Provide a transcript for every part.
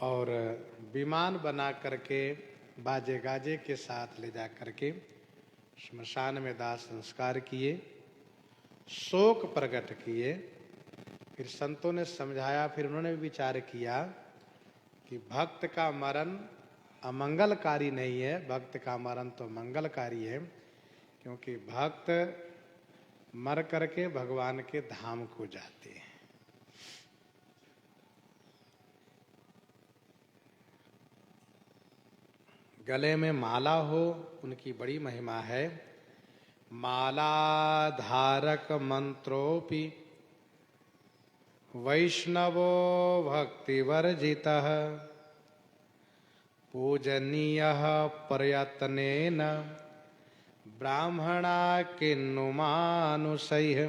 और विमान बना करके बाजे गाजे के साथ ले जा करके श्मशान में दाह संस्कार किए, शोक प्रकट किए। फिर संतों ने समझाया, फिर उन्होंने भी विचार किया कि भक्त का मरण अमंगलकारी नहीं है, भक्त का मरण तो मंगलकारी है, क्योंकि भक्त मर करके भगवान के धाम को जाते हैं। गले में माला हो, उनकी बड़ी महिमा है। माला धारक मंत्रोपि वैष्णवो भक्तिवर्जितः पूजनीयः प्रयत्नेन ब्राह्मणा किन्नु मानुषैः।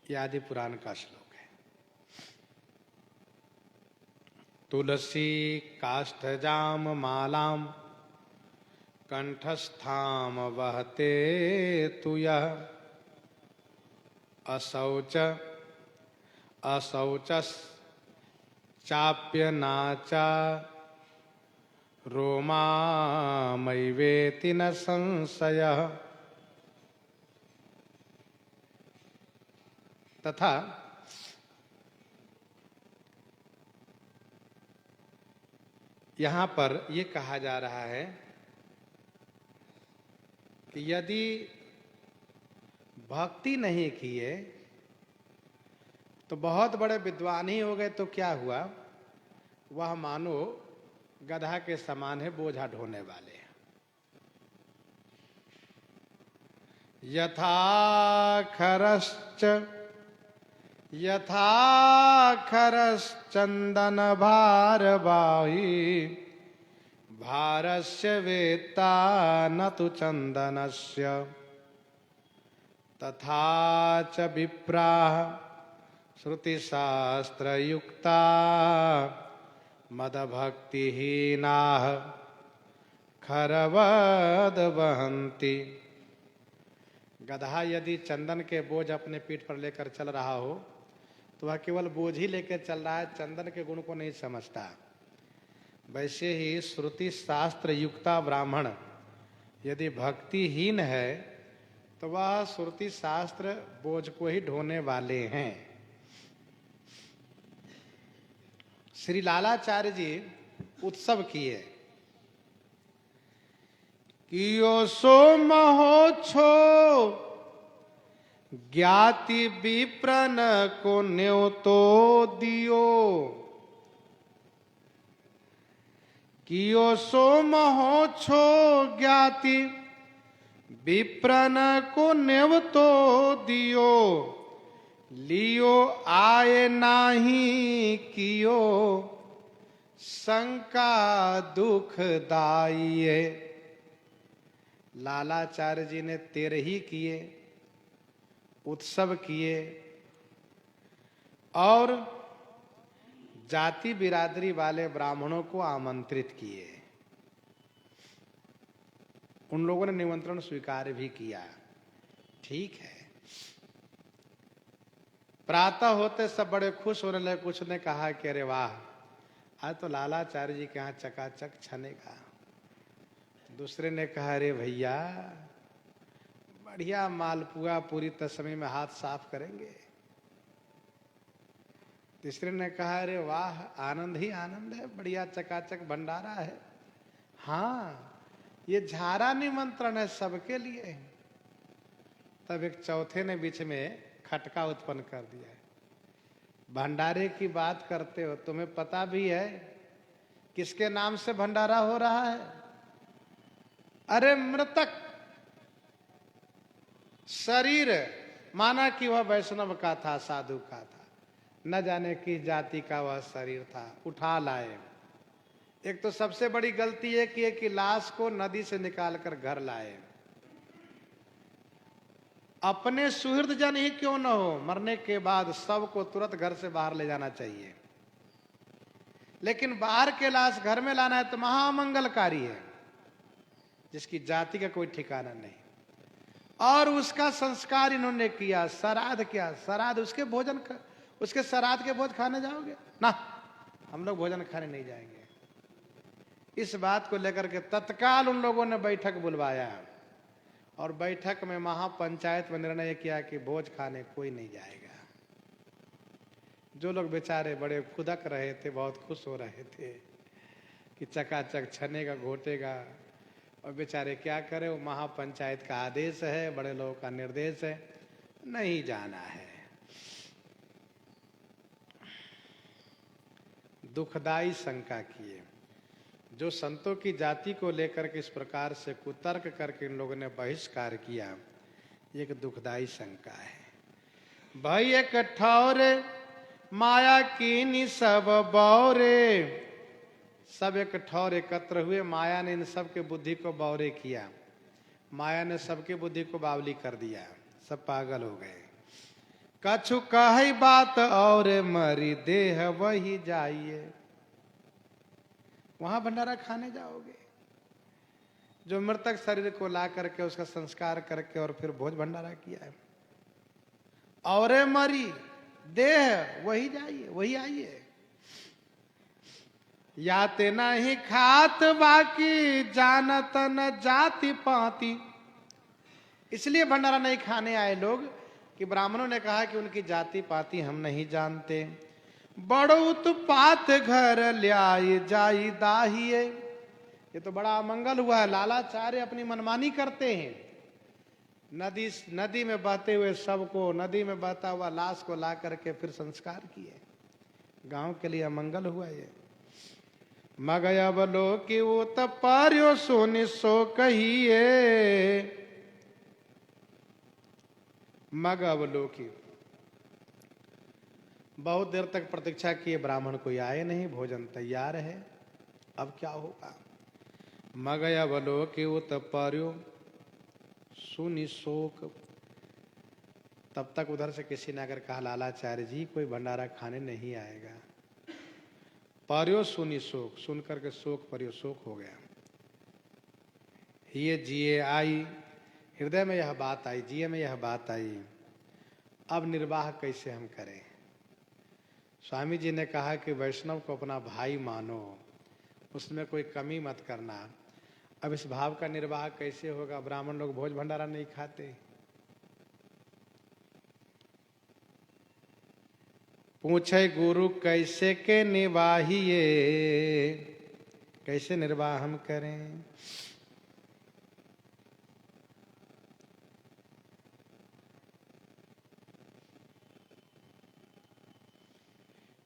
ये आदि पुराण का श्लोक है। तुलसी काष्ठजाम मालाम कंठस्थाम वहते तु यः असौचस चाप्यनाचा रोमामैवेति न संशयः। तथा यहाँ पर ये कहा जा रहा है कि यदि भक्ति नहीं किए तो बहुत बड़े विद्वान ही हो गए तो क्या हुआ, वह मानो गधा के समान है, बोझा ढोने वाले हैं। यथा खरश्चंदन भारवाही भारस्य वेत्ता न तु चंदनस्य तथा च विप्राः श्रुतिशास्त्रयुक्ता मदभक्तिहीनाः खरवद वहन्ति। गधा यदि चंदन के बोझ अपने पीठ पर लेकर चल रहा हो तो वह केवल बोझ ही लेकर चल रहा है, चंदन के गुण को नहीं समझता। वैसे ही श्रुति शास्त्र युक्ता ब्राह्मण यदि भक्तिहीन है तो वह श्रुति शास्त्र बोझ को ही ढोने वाले हैं। श्री लालाचार्य जी उत्सव किए। कियो सो महोत्सो ज्ञाति विप्रन को न्योतो दियो। कियो सो महोत्सो ज्ञाति विप्रन को न्योतो दियो। लियो आए नाही कियो शंका दुखदाई। लालाचार्य जी ने 13 ही किए, उत्सव किए और जाति बिरादरी वाले ब्राह्मणों को आमंत्रित किए। उन लोगों ने निमंत्रण स्वीकार भी किया, ठीक है। प्रातः होते सब बड़े खुश होने लगे। कुछ ने कहा कि अरे वाह, आज तो लालाचार्य जी के यहाँ चकाचक छनेगा। दूसरे ने कहा अरे भैया बढ़िया मालपुआ पूरी तस्मी में हाथ साफ करेंगे। तीसरे ने कहा अरे वाह, आनंद ही आनंद है, बढ़िया चकाचक भंडारा है। हाँ, ये झारा निमंत्रण है, सबके लिए। तब एक चौथे ने बीच में खटका उत्पन्न कर दिया है। भंडारे की बात करते हो, तुम्हें पता भी है किसके नाम से भंडारा हो रहा है? अरे मृतक शरीर, माना कि वह वैष्णव का था, साधु का था, न जाने किस जाति का वह शरीर था, उठा लाए। एक तो सबसे बड़ी गलती ये की कि लाश को नदी से निकालकर घर लाए। अपने सुहृद जन ही क्यों न हो, मरने के बाद शव को तुरंत घर से बाहर ले जाना चाहिए। लेकिन बाहर के लाश घर में लाना है तो महामंगलकारी है, जिसकी जाति का कोई ठिकाना नहीं। और उसका संस्कार इन्होंने किया। श्राद्ध क्या श्राद्ध, उसके भोजन का, उसके श्राद्ध के भोज खाने जाओगे ना? हम लोग भोजन खाने नहीं जाएंगे। इस बात को लेकर के तत्काल उन लोगों ने बैठक बुलवाया और बैठक में महापंचायत में निर्णय किया कि भोज खाने कोई नहीं जाएगा। जो लोग बेचारे बड़े खुदक रहे थे, बहुत खुश हो रहे थे कि चकाचक छनेगा घोटेगा, और बेचारे क्या करें, वो महापंचायत का आदेश है, बड़े लोगों का निर्देश है, नहीं जाना है। दुखदाई शंका किए। जो संतों की जाति को लेकर के इस प्रकार से कुतर्क करके इन लोगों ने बहिष्कार किया, एक दुखदाई शंका है। भाई एक ठौरे माया कीनी सब बौरे, सब एक ठौर एकत्र हुए, माया ने इन सब के बुद्धि को बौरे किया, माया ने सबके बुद्धि को बावली कर दिया, सब पागल हो गए। कछु कही बात और मरी देह वही जाइए। वहां भंडारा खाने जाओगे, जो मृतक शरीर को ला करके उसका संस्कार करके और फिर भोज भंडारा किया है। और मरी देह वही जाइए, वही आइए। याते नहीं खात बाकी जानत न जाति पाती। इसलिए भंडारा नहीं खाने आए लोग कि ब्राह्मणों ने कहा कि उनकी जाति पाति हम नहीं जानते। बड़ो उत्पात घर ल्याई जाई दाहिए। ये तो बड़ा अमंगल हुआ है। लालाचार्य अपनी मनमानी करते हैं। नदी में बहते हुए सबको, नदी में बहता हुआ लाश को ला करके फिर संस्कार किए। गांव के लिए अमंगल हुआ ये। मगय बलो कि वो तपार्यो सोने सो कहिए। मग अवलोकी, बहुत देर तक प्रतीक्षा किए, ब्राह्मण कोई आए नहीं, भोजन तैयार है, अब क्या होगा। मगय अवलोकी वो तपार्यो सुनि शोक। तब तक उधर से किसी ने अगर कहा लालाचार्य जी कोई भंडारा खाने नहीं आएगा। पर्यो सुनी शोक, सुन करके शोक पर्यो शोक हो गया। ये जिए आई, हृदय में यह बात आई, जिए में यह बात आई, अब निर्वाह कैसे हम करें। स्वामी जी ने कहा कि वैष्णव को अपना भाई मानो, उसमें कोई कमी मत करना। अब इस भाव का निर्वाह कैसे होगा। ब्राह्मण लोग भोज भंडारा नहीं खाते। पूछे गुरु कैसे के निवाहिए, कैसे निर्वाह हम करें।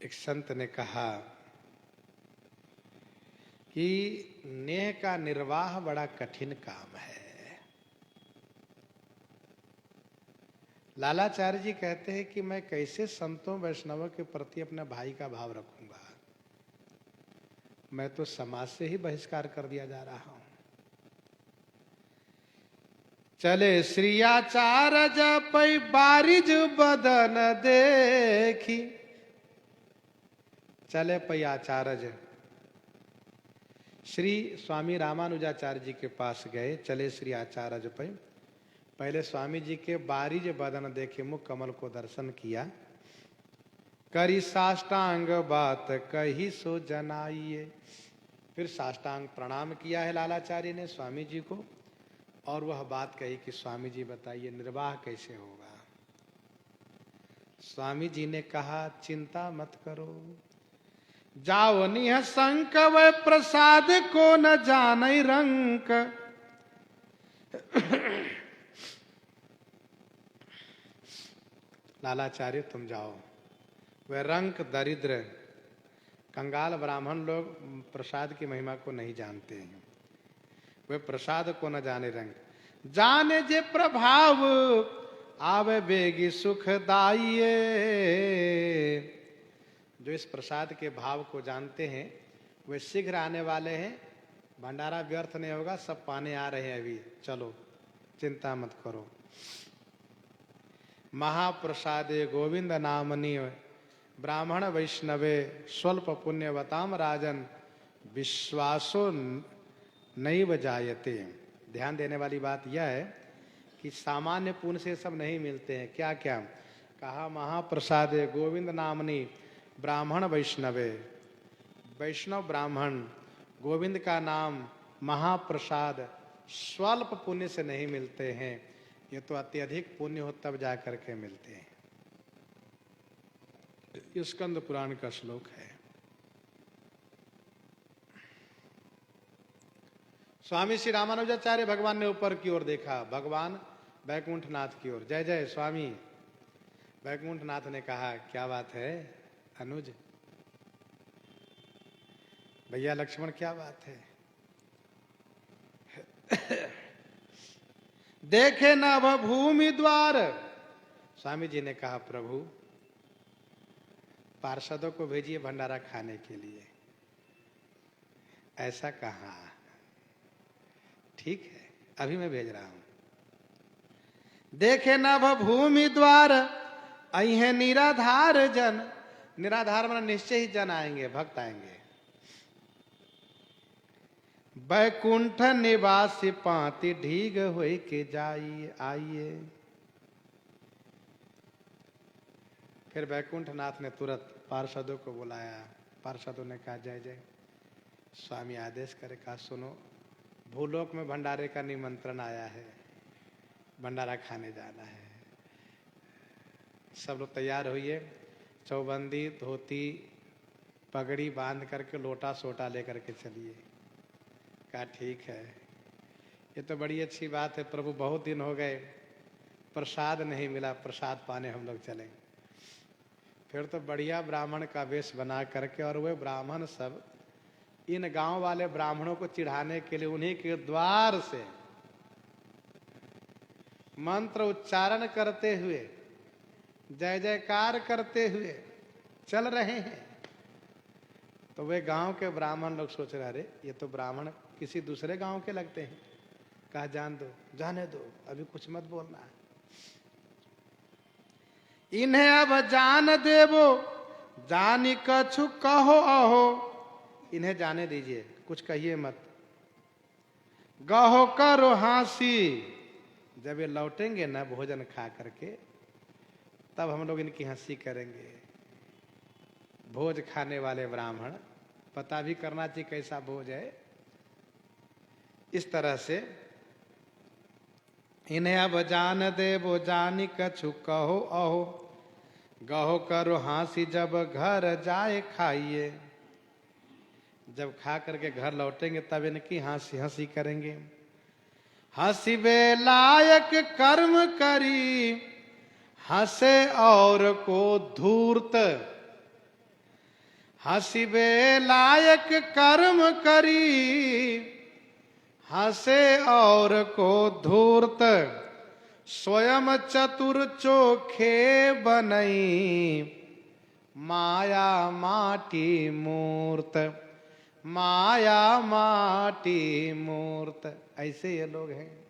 एक संत ने कहा कि नेह का निर्वाह बड़ा कठिन काम है। लालाचार्य जी कहते हैं कि मैं कैसे संतों वैष्णवों के प्रति अपने भाई का भाव रखूंगा। मैं तो समाज से ही बहिष्कार कर दिया जा रहा हूं। चले श्री आचार्य जपै बारिज बदन देखी। चले पै आचार्य श्री स्वामी रामानुजाचार्य जी के पास गए। चले श्री आचार्य जपै, पहले स्वामी जी के बारिज बदन देखे, मुख कमल को दर्शन किया। करी साष्टांग बात कही सो जनाइए। फिर साष्टांग प्रणाम किया है लालाचार्य ने स्वामी जी को, और वह बात कही कि स्वामी जी बताइए निर्वाह कैसे होगा। स्वामी जी ने कहा चिंता मत करो, जाओ निह संक व प्रसाद को न जाने रंक। लालाचार्य तुम जाओ, वे रंक दरिद्र कंगाल ब्राह्मण लोग प्रसाद की महिमा को नहीं जानते हैं। वे प्रसाद को न जाने रंग, जाने जे प्रभाव आवे बेगी सुखदाइए। जो इस प्रसाद के भाव को जानते हैं वे शीघ्र आने वाले हैं। भंडारा व्यर्थ नहीं होगा, सब पाने आ रहे हैं अभी, चलो चिंता मत करो। महाप्रसादे गोविंद नामनी ब्राह्मण वैष्णवे स्वल्प पुण्यवताम राजन विश्वासो नैव जायते। ध्यान देने वाली बात यह है कि सामान्य पुण्य से सब नहीं मिलते हैं। क्या क्या कहा, महाप्रसादे गोविंद नामनी ब्राह्मण वैष्णवे वैष्णव ब्राह्मण गोविंद का नाम महाप्रसाद स्वल्प पुण्य से नहीं मिलते हैं, ये तो अत्यधिक पुण्य हो तब जा करके मिलते हैं। ये स्कंद पुराण का श्लोक है। स्वामी श्री रामानुजाचार्य भगवान ने ऊपर की ओर देखा, भगवान बैकुंठनाथ की ओर। जय जय स्वामी। बैकुंठनाथ ने कहा, क्या बात है अनुज, भैया लक्ष्मण, क्या बात है? देखे न वह भूमि द्वार। स्वामी जी ने कहा, प्रभु पार्षदों को भेजिए भंडारा खाने के लिए। ऐसा कहा, ठीक है अभी मैं भेज रहा हूं। देखे न वह भूमि द्वार, अहे निराधार जन। निराधार माना निश्चय ही जन आएंगे, भक्त आएंगे। बैकुंठ निवासी पाति ढीग हुई के जाइए आइए। फिर बैकुंठनाथ ने तुरंत पार्षदों को बुलाया। पार्षदों ने कहा, जय जय स्वामी आदेश करे। कहा, सुनो भूलोक में भंडारे का निमंत्रण आया है, भंडारा खाने जाना है। सब लोग तैयार हुए, चौबंदी धोती पगड़ी बांध करके लोटा सोटा लेकर के चलिए। कहा, ठीक है, ये तो बड़ी अच्छी बात है प्रभु, बहुत दिन हो गए प्रसाद नहीं मिला, प्रसाद पाने हम लोग चलें। फिर तो बढ़िया ब्राह्मण का वेश बना करके, और वे ब्राह्मण सब इन गांव वाले ब्राह्मणों को चिढ़ाने के लिए उन्हीं के द्वार से मंत्र उच्चारण करते हुए, जय जयकार करते हुए चल रहे हैं। तो वे गांव के ब्राह्मण लोग सोच रहे, अरे ये तो ब्राह्मण किसी दूसरे गांव के लगते हैं। कहा, जान दो, जाने दो, अभी कुछ मत बोलना। इन्हें अब जान देवो, जानी कछु कहो अहो। इन्हें जाने दीजिए, कुछ कहिए मत। गहो करो हासी। जब ये लौटेंगे ना भोजन खा करके, तब हम लोग इनकी हंसी करेंगे। भोज खाने वाले ब्राह्मण, पता भी करना चाहिए कैसा भोज है। इस तरह से इन्हें अब जान दे वो जानी कछु कहो अहो। गहो करो हासी, जब घर जाए खाइए। जब खा करके घर लौटेंगे तब इनकी हंसी हंसी करेंगे। हंसी बे लायक कर्म करी, हंसे और को धूर्त। हंसी बे लायक कर्म करी, हंसे और को धूर्त। स्वयं चतुर चोखे बनई, माया माटी मूर्त। माया माटी मूर्त। ऐसे ये लोग हैं,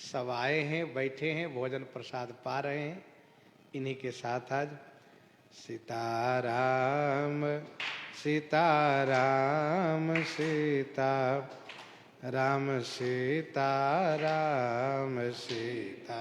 सब आए हैं, बैठे हैं, भोजन प्रसाद पा रहे हैं। इन्हीं के साथ आज सीताराम सीताराम सीता राम सीताराम सीता।